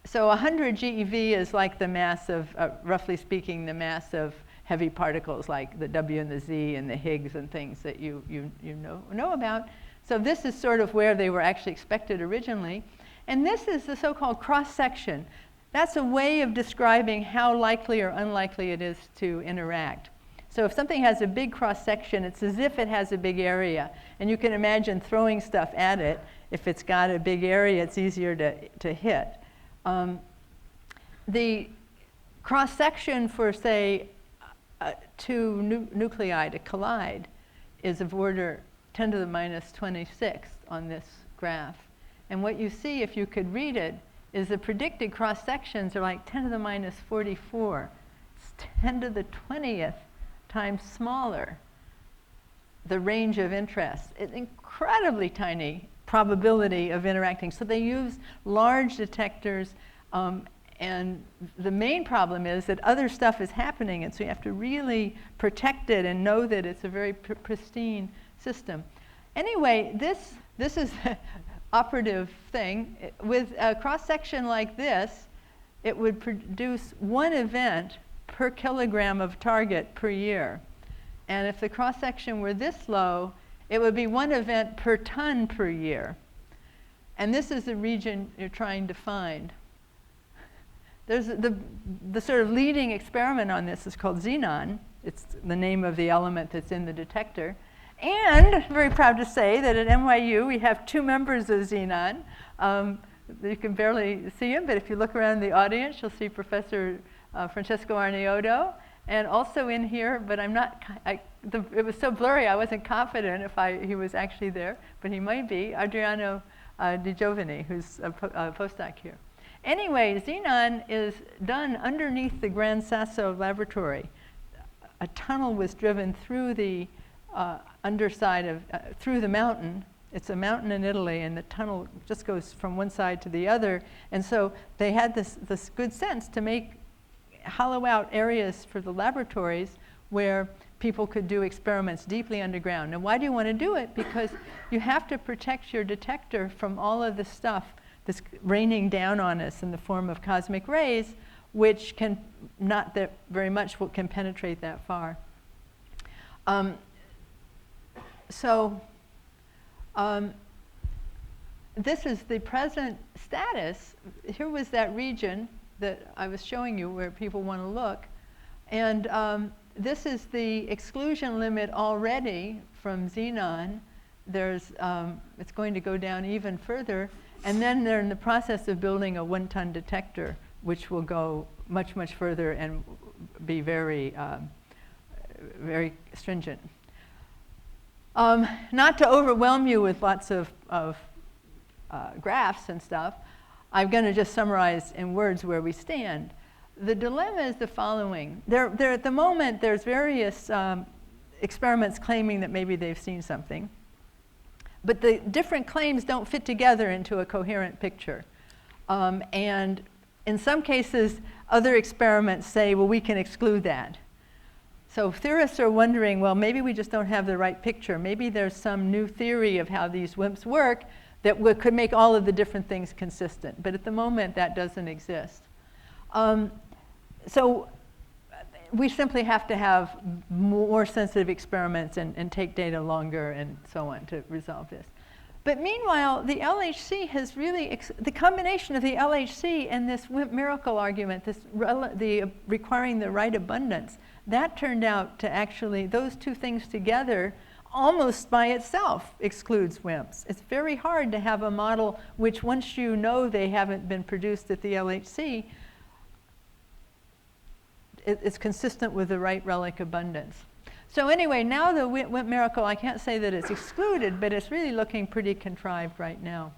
Speaker 2: So 100 GeV is like the mass of, roughly speaking, the mass of heavy particles like the W and the Z and the Higgs and things that you know about. So this is sort of where they were actually expected originally. And this is the so-called cross-section. That's a way of describing how likely or unlikely it is to interact. So if something has a big cross-section, it's as if it has a big area. And you can imagine throwing stuff at it. If it's got a big area, it's easier to hit. The cross-section for, say, two nuclei to collide is of order 10 to the minus 26 on this graph. And what you see, if you could read it, is the predicted cross-sections are like 10 to the minus 44. It's 10 to the 20th times smaller, the range of interest. It's incredibly tiny probability of interacting. So they use large detectors, and the main problem is that other stuff is happening, and so you have to really protect it and know that it's a very pristine system. Anyway, this is the operative thing. With a cross-section like this, it would produce one event per kilogram of target per year. And if the cross-section were this low, it would be one event per ton per year. And this is the region you're trying to find. There's the sort of leading experiment on this is called Xenon. It's the name of the element that's in the detector. And I'm very proud to say that at NYU we have 2 members of Xenon. You can barely see him, but if you look around the audience, you'll see Professor Francesco Arniotto. And also in here, but I'm not, it was so blurry I wasn't confident if he was actually there, but he might be, Adriano Di Giovanni, who's a postdoc here. Anyway, Xenon is done underneath the Gran Sasso laboratory. A tunnel was driven through the underside of, through the mountain. It's a mountain in Italy, and the tunnel just goes from one side to the other. And so they had this good sense to hollow out areas for the laboratories where people could do experiments deeply underground. Now, why do you want to do it? Because you have to protect your detector from all of the stuff that's raining down on us in the form of cosmic rays, which can not that very much can penetrate that far. This is the present status. Here was that region that I was showing you where people want to look. And this is the exclusion limit already from Xenon. It's going to go down even further. And then they're in the process of building a 1-ton detector, which will go much, much further and be very, very stringent. Not to overwhelm you with lots of graphs and stuff, I'm going to just summarize in words where we stand. The dilemma is the following. At the moment, there's various experiments claiming that maybe they've seen something. But the different claims don't fit together into a coherent picture. And in some cases, other experiments say, well, we can exclude that. So theorists are wondering, well, maybe we just don't have the right picture. Maybe there's some new theory of how these WIMPs work that could make all of the different things consistent. But at the moment, that doesn't exist. So we simply have to have more sensitive experiments and take data longer and so on to resolve this. But meanwhile, the LHC has really, the combination of the LHC and this WIMP miracle argument, the requiring the right abundance, that turned out to actually, those two things together, almost by itself excludes WIMPs. It's very hard to have a model which, once you know they haven't been produced at the LHC, it's consistent with the right relic abundance. So anyway, now the WIMP miracle, I can't say that it's excluded, but it's really looking pretty contrived right now.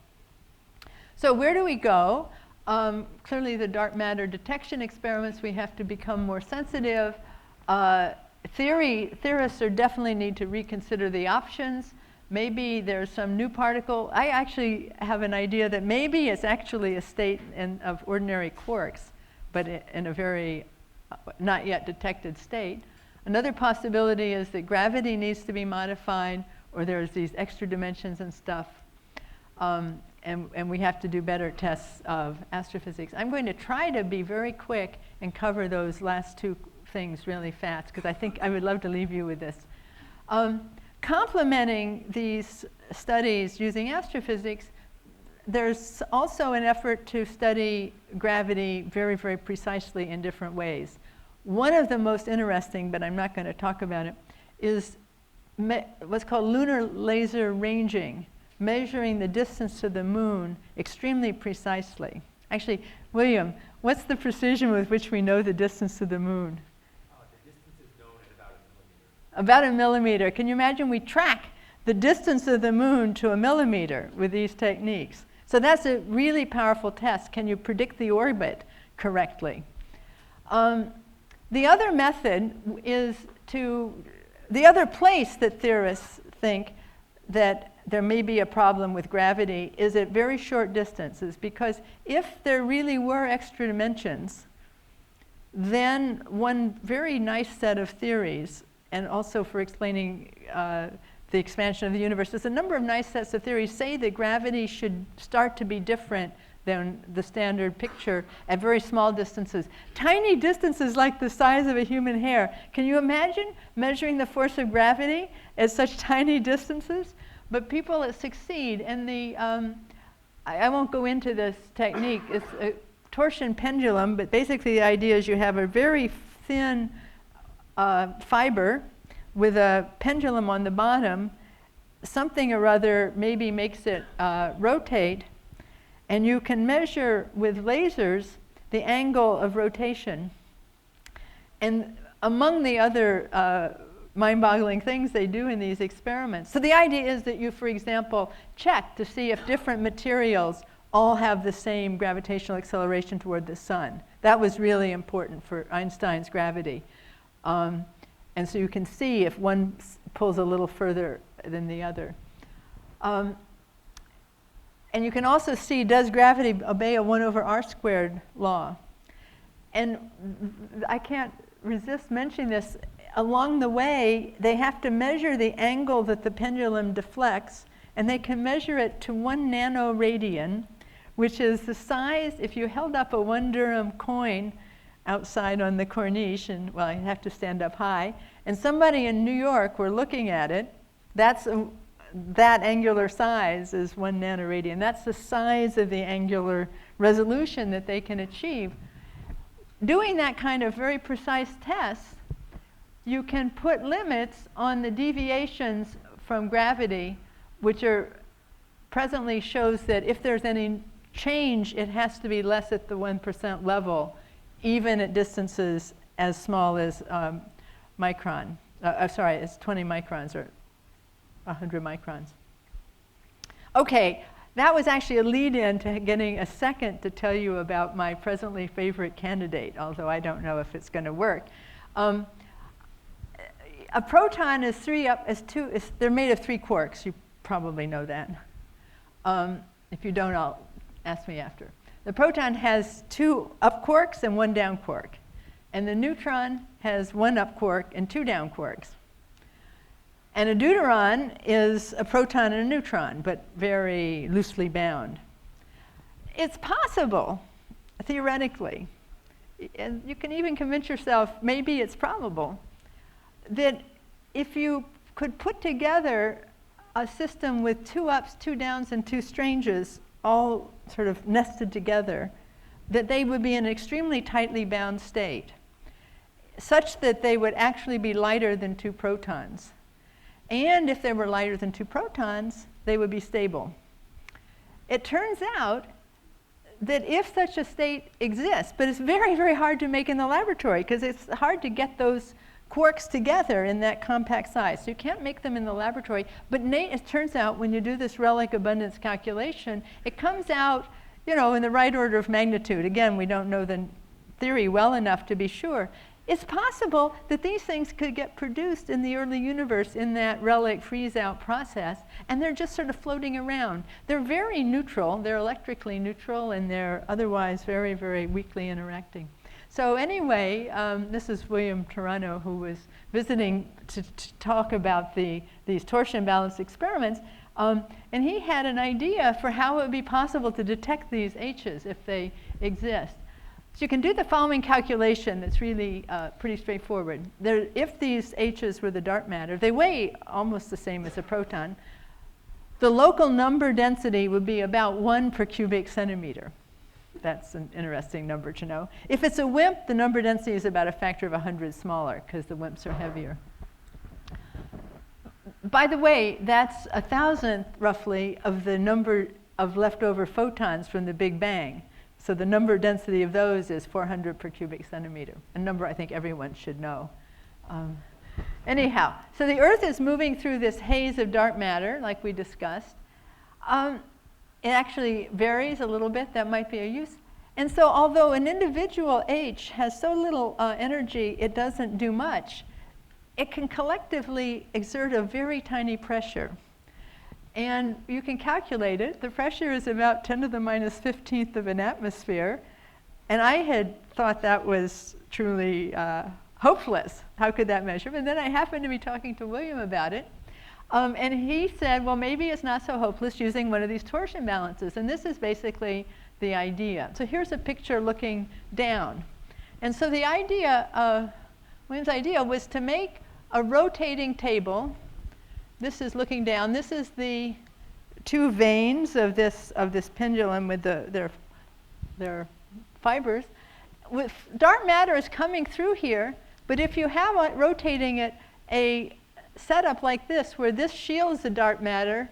Speaker 2: So where do we go? Clearly the dark matter detection experiments, we have to become more sensitive. Theorists are definitely need to reconsider the options. Maybe there's some new particle. I actually have an idea that maybe it's actually a state of ordinary quarks, but in a very not yet detected state. Another possibility is that gravity needs to be modified, or there's these extra dimensions and stuff. And we have to do better tests of astrophysics. I'm going to try to be very quick and cover those last two things really fast, because I think I would love to leave you with this. Complementing these studies using astrophysics, there's also an effort to study gravity very, very precisely in different ways. One of the most interesting, but I'm not going to talk about it, is what's called lunar laser ranging, measuring the distance to the moon extremely precisely. Actually, William, what's the precision with which we know the distance to the moon?
Speaker 3: The distance is known at about 1 millimeter.
Speaker 2: About 1 millimeter. Can you imagine we track the distance of the moon to 1 millimeter with these techniques? So that's a really powerful test. Can you predict the orbit correctly? The other method is the other place that theorists think that there may be a problem with gravity is at very short distances, because if there really were extra dimensions, then one very nice set of theories, and also for explaining the expansion of the universe, there's a number of nice sets of theories say that gravity should start to be different than the standard picture at very small distances. Tiny distances like the size of a human hair. Can you imagine measuring the force of gravity at such tiny distances? But people that succeed, and I won't go into this technique, it's a torsion pendulum, but basically the idea is you have a very thin fiber with a pendulum on the bottom, something or other maybe makes it rotate, and you can measure with lasers the angle of rotation. And among the other mind-boggling things they do in these experiments. So the idea is that you, for example, check to see if different materials all have the same gravitational acceleration toward the sun. That was really important for Einstein's gravity. And so you can see if one pulls a little further than the other. And you can also see, does gravity obey a 1/r² law? And I can't resist mentioning this. Along the way, they have to measure the angle that the pendulum deflects, and they can measure it to 1 nanoradian, which is the size, if you held up a 1 dirham coin outside on the corniche, and well, you have to stand up high, and somebody in New York were looking at it, that angular size is 1 nanoradian. That's the size of the angular resolution that they can achieve. Doing that kind of very precise test, you can put limits on the deviations from gravity, which are presently shows that if there's any change, it has to be less at the 1% level, even at distances as small as micron. Sorry, it's 20 microns or 100 microns. Okay, that was actually a lead-in to getting a second to tell you about my presently favorite candidate, although I don't know if it's going to work. A proton is they're made of 3 quarks. You probably know that. If you don't, ask me after. The proton has 2 up quarks and 1 down quark. And the neutron has 1 up quark and 2 down quarks. And a deuteron is a proton and a neutron, but very loosely bound. It's possible, theoretically, and you can even convince yourself maybe it's probable, that if you could put together a system with 2 ups, 2 downs, and 2 stranges, all sort of nested together, that they would be in an extremely tightly bound state, such that they would actually be lighter than 2 protons. And if they were lighter than 2 protons, they would be stable. It turns out that if such a state exists, but it's very, very hard to make in the laboratory, because it's hard to get those quarks together in that compact size. So you can't make them in the laboratory. But it turns out when you do this relic abundance calculation, it comes out, you know, in the right order of magnitude. Again, we don't know the theory well enough to be sure. It's possible that these things could get produced in the early universe in that relic freeze-out process, and they're just sort of floating around. They're very neutral. They're electrically neutral, and they're otherwise very, very weakly interacting. So anyway, this is William Turano, who was visiting to talk about these torsion balance experiments. And he had an idea for how it would be possible to detect these H's if they exist. So you can do the following calculation that's really pretty straightforward. If these H's were the dark matter, they weigh almost the same as a proton. The local number density would be about 1 per cubic centimeter. That's an interesting number to know. If it's a WIMP, the number density is about a factor of 100 smaller, because the WIMPs are heavier. By the way, that's 1,000th, roughly, of the number of leftover photons from the Big Bang. So the number density of those is 400 per cubic centimeter, a number I think everyone should know. Anyhow, so the Earth is moving through this haze of dark matter, like we discussed. It actually varies a little bit. That might be a use. And so although an individual H has so little energy, it doesn't do much, it can collectively exert a very tiny pressure. And you can calculate it. The pressure is about 10 to the minus 15th of an atmosphere. And I had thought that was truly hopeless. How could that measure? But then I happened to be talking to William about it. And he said, well, maybe it's not so hopeless using one of these torsion balances. And this is basically the idea. So here's a picture looking down. And so the idea, William's idea was to make a rotating table. This is looking down. This is the 2 veins of this pendulum with their fibers. With dark matter is coming through here, but if you have rotating it a setup like this, where this shields the dark matter,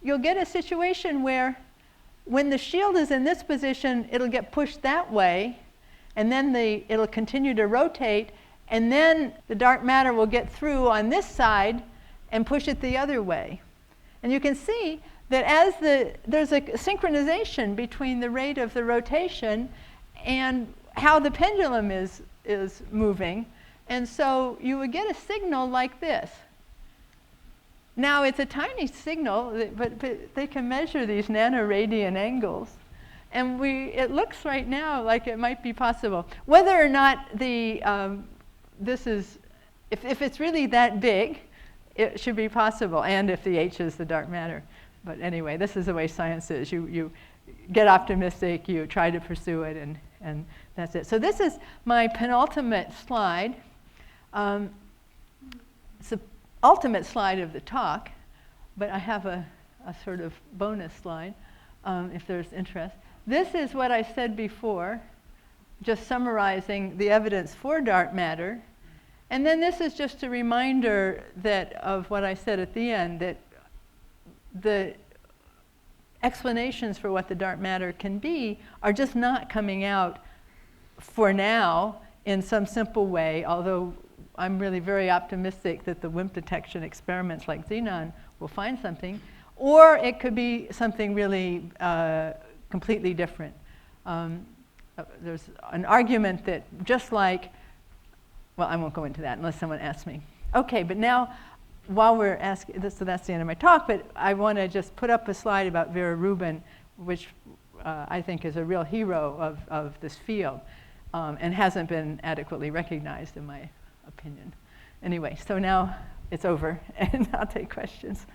Speaker 2: you'll get a situation where when the shield is in this position, it'll get pushed that way, and then it'll continue to rotate, and then the dark matter will get through on this side and push it the other way. And you can see that as there's a synchronization between the rate of the rotation and how the pendulum is moving. And so you would get a signal like this. Now it's a tiny signal, but they can measure these nanoradian angles. And it looks right now like it might be possible. Whether or not this is, if it's really that big, it should be possible, and if the H is the dark matter. But anyway, this is the way science is. You get optimistic, you try to pursue it, and that's it. So this is my penultimate slide. It's the ultimate slide of the talk, but I have a sort of bonus slide, if there's interest. This is what I said before, just summarizing the evidence for dark matter. And then this is just a reminder of what I said at the end, that explanations for what the dark matter can be are just not coming out for now in some simple way, although I'm really very optimistic that the WIMP detection experiments like Xenon will find something, or it could be something really completely different. There's an argument that just like, well, I won't go into that unless someone asks me. Okay, but now, while we're asking, so that's the end of my talk, but I want to just put up a slide about Vera Rubin, which I think is a real hero of this field, and hasn't been adequately recognized in my opinion. Anyway, so now it's over, and I'll take questions.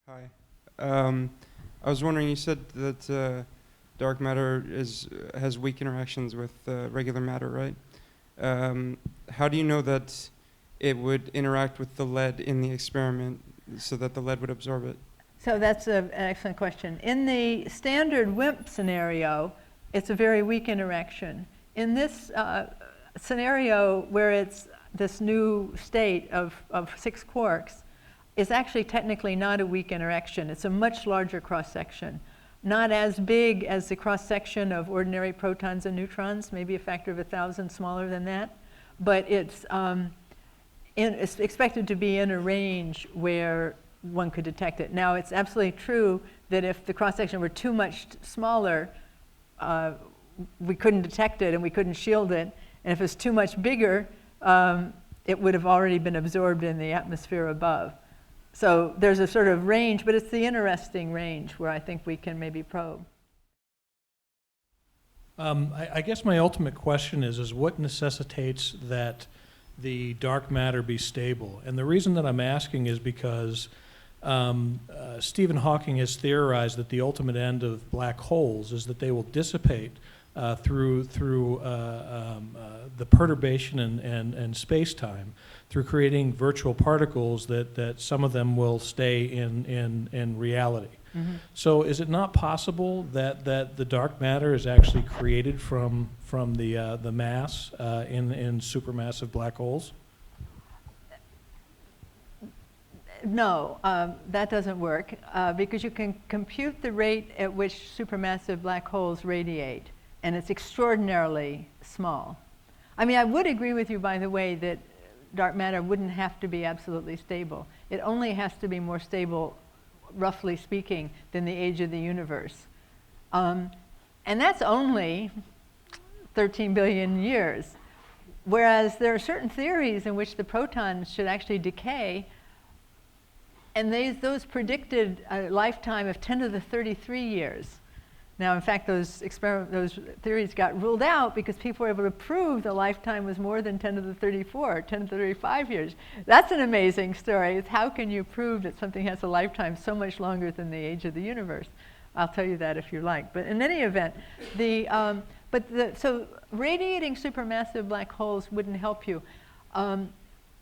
Speaker 4: Hi. I was wondering, you said that dark matter has weak interactions with regular matter, right? How do you know that it would interact with the lead in the experiment so that the lead would absorb it?
Speaker 2: So that's an excellent question. In the standard WIMP scenario, it's a very weak interaction. In this scenario where it's this new state of 6 quarks, it's actually technically not a weak interaction. It's a much larger cross-section. Not as big as the cross-section of ordinary protons and neutrons, maybe a factor of 1,000 smaller than that. But it's expected to be in a range where one could detect it. Now, it's absolutely true that if the cross-section were too much smaller, we couldn't detect it and we couldn't shield it. And if it's too much bigger, it would have already been absorbed in the atmosphere above. So there's a sort of range, but it's the interesting range where I think we can maybe probe.
Speaker 5: I guess my ultimate question is what necessitates that the dark matter be stable? And the reason that I'm asking is because Stephen Hawking has theorized that the ultimate end of black holes is that they will dissipate through the perturbation and space-time, through creating virtual particles that some of them will stay in reality. Mm-hmm. So is it not possible that the dark matter is actually created from the mass in supermassive black holes?
Speaker 2: No, that doesn't work because you can compute the rate at which supermassive black holes radiate, and it's extraordinarily small. I mean, I would agree with you, by the way, that dark matter wouldn't have to be absolutely stable. It only has to be more stable, roughly speaking, than the age of the universe. And that's only 13 billion years. Whereas there are certain theories in which the protons should actually decay, and those predicted a lifetime of 10 to the 33 years. Now, in fact, those theories got ruled out because people were able to prove the lifetime was more than 10 to the 34, 10 to the 35 years. That's an amazing story. It's how can you prove that something has a lifetime so much longer than the age of the universe? I'll tell you that if you like. But in any event, so radiating supermassive black holes wouldn't help you.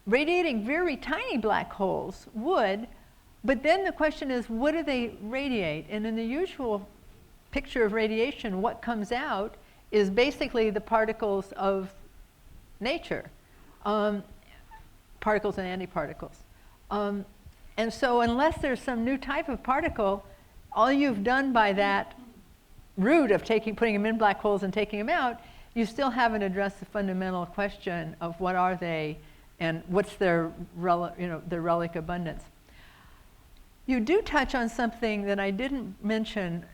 Speaker 2: Radiating very tiny black holes would, but then the question is, what do they radiate? And in the usual picture of radiation, what comes out is basically the particles of nature, particles and antiparticles. And so unless there's some new type of particle, all you've done by that route of putting them in black holes and taking them out, you still haven't addressed the fundamental question of what are they and what's their relic abundance. You do touch on something that I didn't mention,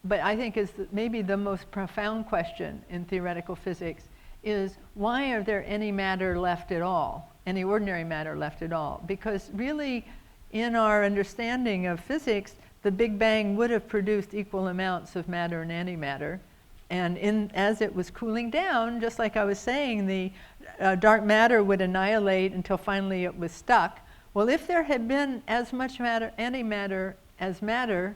Speaker 2: but I think is maybe the most profound question in theoretical physics, is why are there any matter left at all, any ordinary matter left at all? Because really, in our understanding of physics, the Big Bang would have produced equal amounts of matter and antimatter. And as it was cooling down, just like I was saying, the dark matter would annihilate until finally it was stuck. Well, if there had been as much matter, antimatter as matter,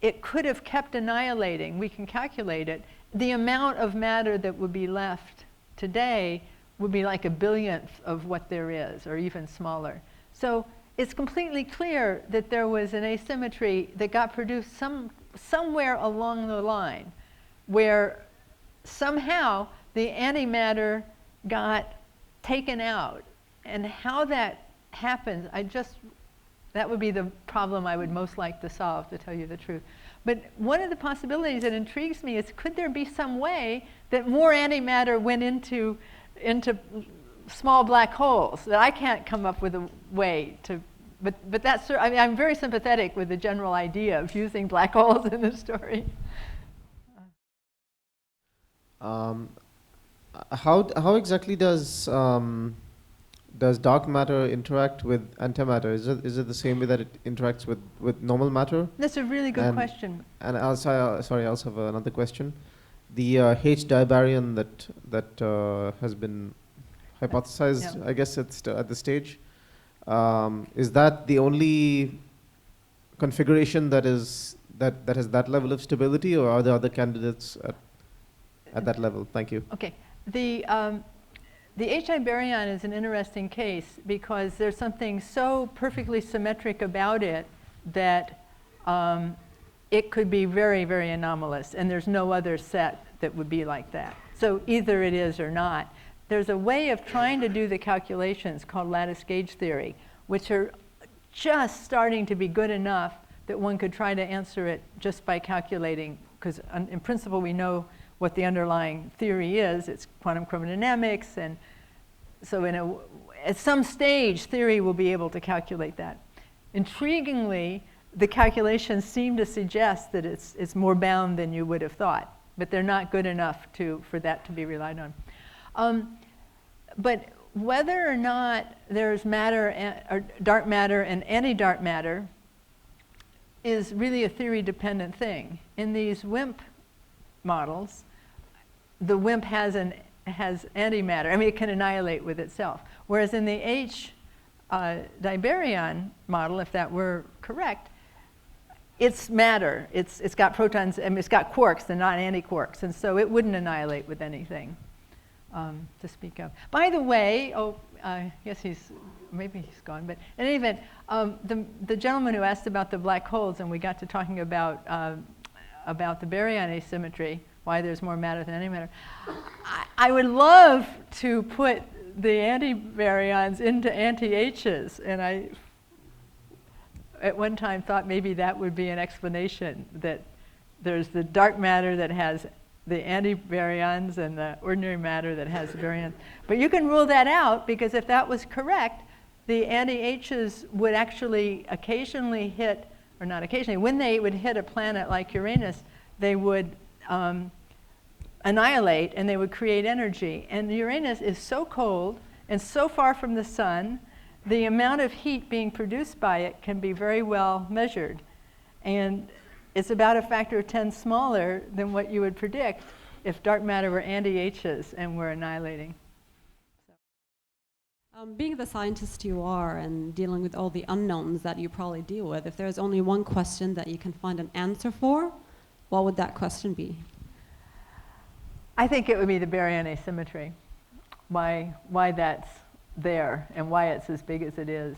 Speaker 2: it could have kept annihilating. We can calculate it. The amount of matter that would be left today would be like a billionth of what there is, or even smaller. So it's completely clear that there was an asymmetry that got produced somewhere along the line, where somehow the antimatter got taken out. And how that happens, that would be the problem I would most like to solve, to tell you the truth. But one of the possibilities that intrigues me is, could there be some way that more antimatter went into small black holes, that I can't come up with a way to, but that's, I mean, I'm very sympathetic with the general idea of using black holes in the story.
Speaker 6: How exactly does dark matter interact with antimatter? Is it the same way that it interacts with normal matter?
Speaker 2: That's a really good question.
Speaker 6: And also, sorry, I also have another question. The H dibaryon that has been hypothesized,
Speaker 2: Yep.
Speaker 6: I guess it's at the stage. Is that the only configuration that has that level of stability, or are there other candidates at that level? Thank you.
Speaker 2: Okay. The H-I baryon is an interesting case because there's something so perfectly symmetric about it that it could be very, very anomalous, and there's no other set that would be like that. So either it is or not. There's a way of trying to do the calculations called lattice gauge theory, which are just starting to be good enough that one could try to answer it just by calculating, because in principle we know what the underlying theory is. It's quantum chromodynamics, and so at some stage theory will be able to calculate that. Intriguingly, the calculations seem to suggest that it's more bound than you would have thought, but they're not good enough for that to be relied on. But whether or not there's matter or dark matter and anti-dark matter is really a theory-dependent thing. In these WIMP models, the WIMP has antimatter. I mean, it can annihilate with itself. Whereas in the H dibaryon model, if that were correct, it's matter. It's got protons, I mean, it's got quarks and not anti-quarks, and so it wouldn't annihilate with anything to speak of. By the way, yes, maybe he's gone, but in any event, the gentleman who asked about the black holes, and we got to talking about the baryon asymmetry, why there's more matter than antimatter. I would love to put the antibaryons into anti-H's, and I at one time thought maybe that would be an explanation, that there's the dark matter that has the antibaryons and the ordinary matter that has the baryons. But you can rule that out, because if that was correct, the anti-H's would actually occasionally hit, or not occasionally, when they would hit a planet like Uranus, they would annihilate and they would create energy. And Uranus is so cold and so far from the sun, the amount of heat being produced by it can be very well measured. And it's about a factor of 10 smaller than what you would predict if dark matter were anti-H's and were annihilating.
Speaker 7: Being the scientist you are and dealing with all the unknowns that you probably deal with, if there's only one question that you can find an answer for, what would that question be?
Speaker 2: I think it would be the baryon asymmetry, why that's there and why it's as big as it is.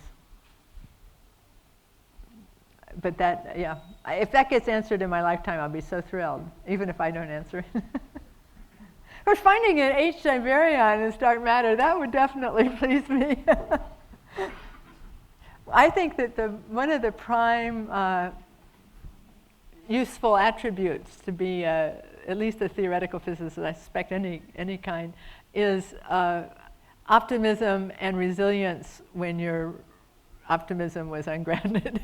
Speaker 2: But that, yeah, if that gets answered in my lifetime, I'll be so thrilled, even if I don't answer it. Of course, finding an H baryon in dark matter, that would definitely please me. I think that one of the prime useful attributes to be at least a theoretical physicist, I suspect any kind, is optimism and resilience when your optimism was ungrounded.